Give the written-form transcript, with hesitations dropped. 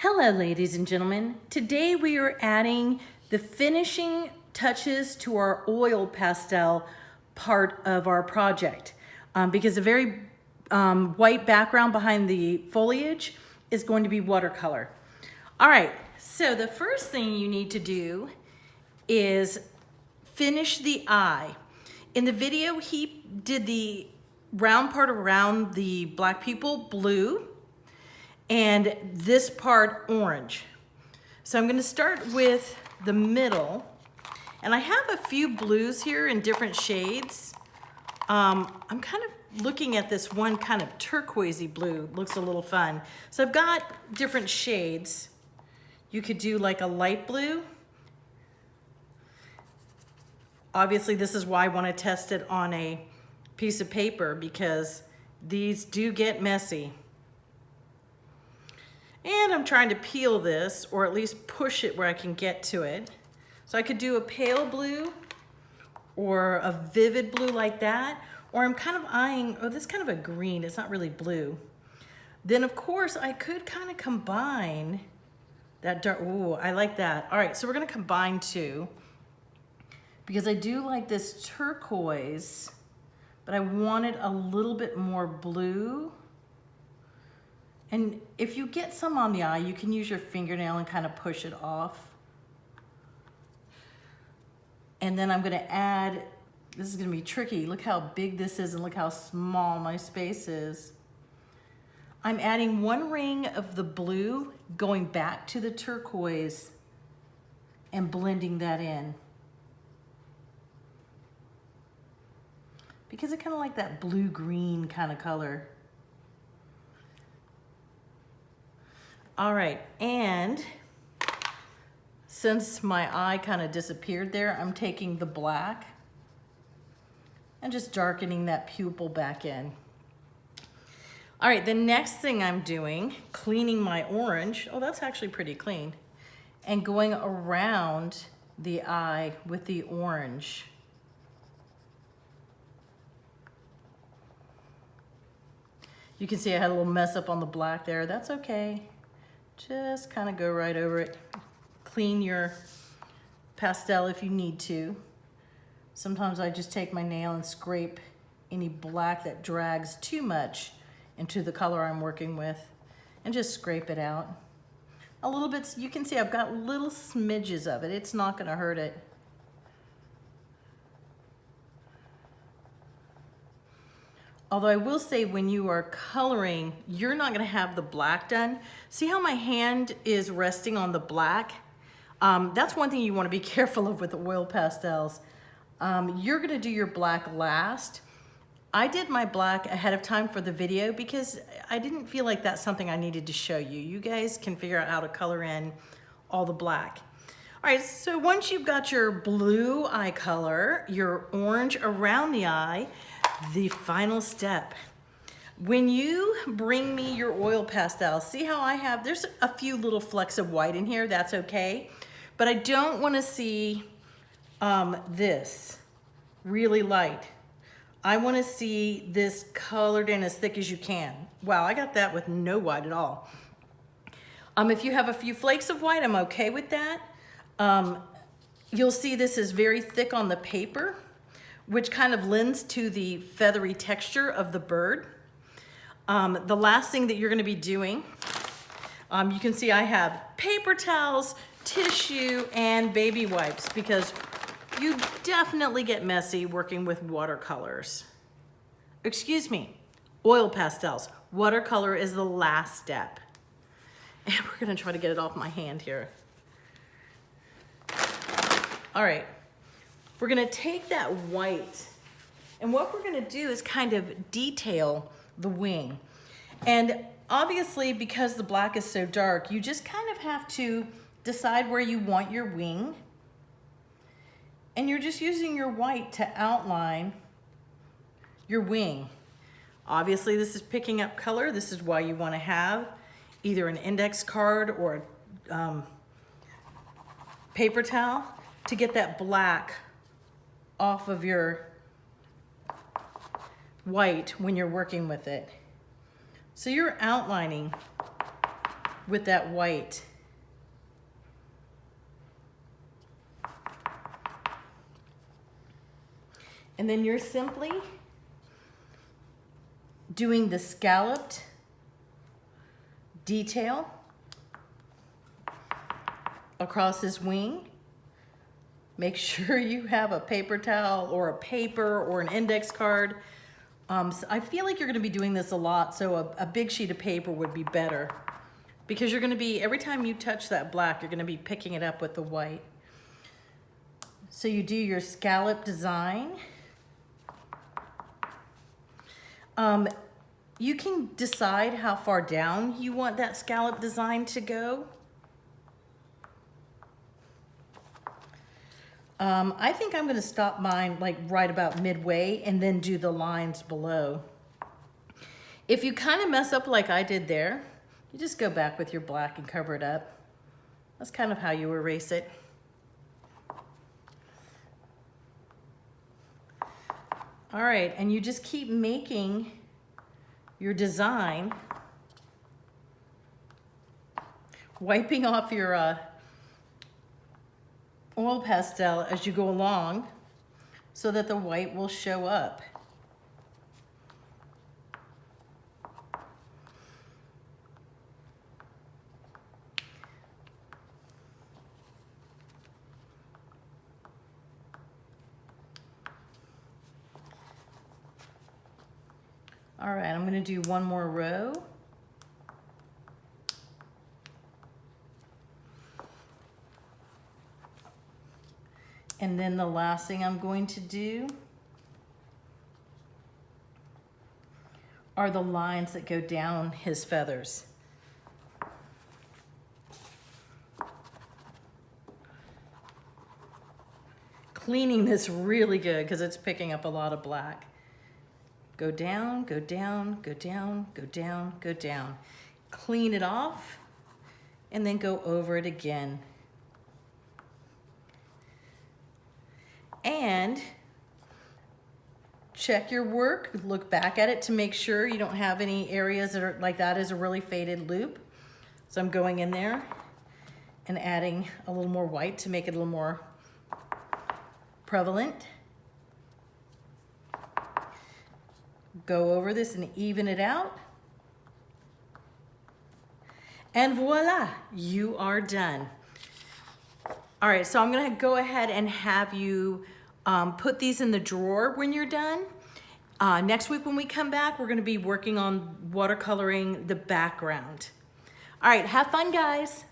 Hello, ladies and gentlemen. Today we are adding the finishing touches to our oil pastel part of our project because the very white background behind the foliage is going to be watercolor. All right, so the first thing you need to do is finish the eye. In the video, he did the round part around the black pupil blue, and this part orange. So I'm gonna start with the middle, and I have a few blues here in different shades. I'm kind of looking at this one kind of turquoisey blue, looks a little fun. So I've got different shades. You could do like a light blue. Obviously this is why I wanna test it on a piece of paper because these do get messy. And I'm trying to peel this, or at least push it where I can get to it. So I could do a pale blue or a vivid blue like that, or I'm kind of eyeing, oh, this is kind of a green, it's not really blue. Then of course I could kind of combine that dark, ooh, I like that. All right, so we're gonna combine two because I do like this turquoise, but I wanted a little bit more blue. And if you get some on the eye, you can use your fingernail and kind of push it off. And then I'm gonna add, this is gonna be tricky. Look how big this is and look how small my space is. I'm adding one ring of the blue going back to the turquoise and blending that in. Because I kind of like that blue-green kind of color. All right, and since my eye kind of disappeared there, I'm taking the black and just darkening that pupil back in. All right, the next thing I'm doing, cleaning my orange, oh, that's actually pretty clean, and going around the eye with the orange. You can see I had a little mess up on the black there. That's okay. Just kind of go right over it. Clean your pastel if you need to. Sometimes I just take my nail and scrape any black that drags too much into the color I'm working with and just scrape it out. A little bit, you can see I've got little smidges of it. It's not gonna hurt it. Although I will say when you are coloring, you're not gonna have the black done. See how my hand is resting on the black? That's one thing you wanna be careful of with the oil pastels. You're gonna do your black last. I did my black ahead of time for the video because I didn't feel like that's something I needed to show you. You guys can figure out how to color in all the black. All right, so once you've got your blue eye color, your orange around the eye, the final step. When you bring me your oil pastel, see how I have, there's a few little flecks of white in here, that's okay. But I don't wanna see this really light. I wanna see this colored in as thick as you can. Wow, I got that with no white at all. If you have a few flakes of white, I'm okay with that. You'll see this is very thick on the paper, which kind of lends to the feathery texture of the bird. The last thing that you're gonna be doing, you can see I have paper towels, tissue, and baby wipes because you definitely get messy working with watercolors. Excuse me, oil pastels. Watercolor is the last step. And we're gonna try to get it off my hand here. All right. We're gonna take that white, and what we're gonna do is kind of detail the wing. And obviously, because the black is so dark, you just kind of have to decide where you want your wing. And you're just using your white to outline your wing. Obviously, this is picking up color. This is why you wanna have either an index card or a paper towel to get that black off of your white when you're working with it. So you're outlining with that white. And then you're simply doing the scalloped detail across his wing. Make sure you have a paper towel or a paper or an index card. So I feel like you're gonna be doing this a lot, so a big sheet of paper would be better, because you're gonna be, every time you touch that black, you're gonna be picking it up with the white. So you do your scallop design. You can decide how far down you want that scallop design to go. I think I'm gonna stop mine like right about midway and then do the lines below. If you kind of mess up like I did there, you just go back with your black and cover it up. That's kind of how you erase it. All right, and you just keep making your design, wiping off your oil pastel as you go along so that the white will show up. All right, I'm gonna do one more row. And then the last thing I'm going to do are the lines that go down his feathers. Cleaning this really good because it's picking up a lot of black. Go down, go down, go down, go down, go down. Clean it off and then go over it again. And check your work, look back at it to make sure you don't have any areas that are like that is a really faded loop. So I'm going in there and adding a little more white to make it a little more prevalent. Go over this and even it out. And voila, you are done. All right, so I'm gonna go ahead and have you put these in the drawer when you're done. Next week when we come back, we're gonna be working on watercoloring the background. All right, have fun, guys.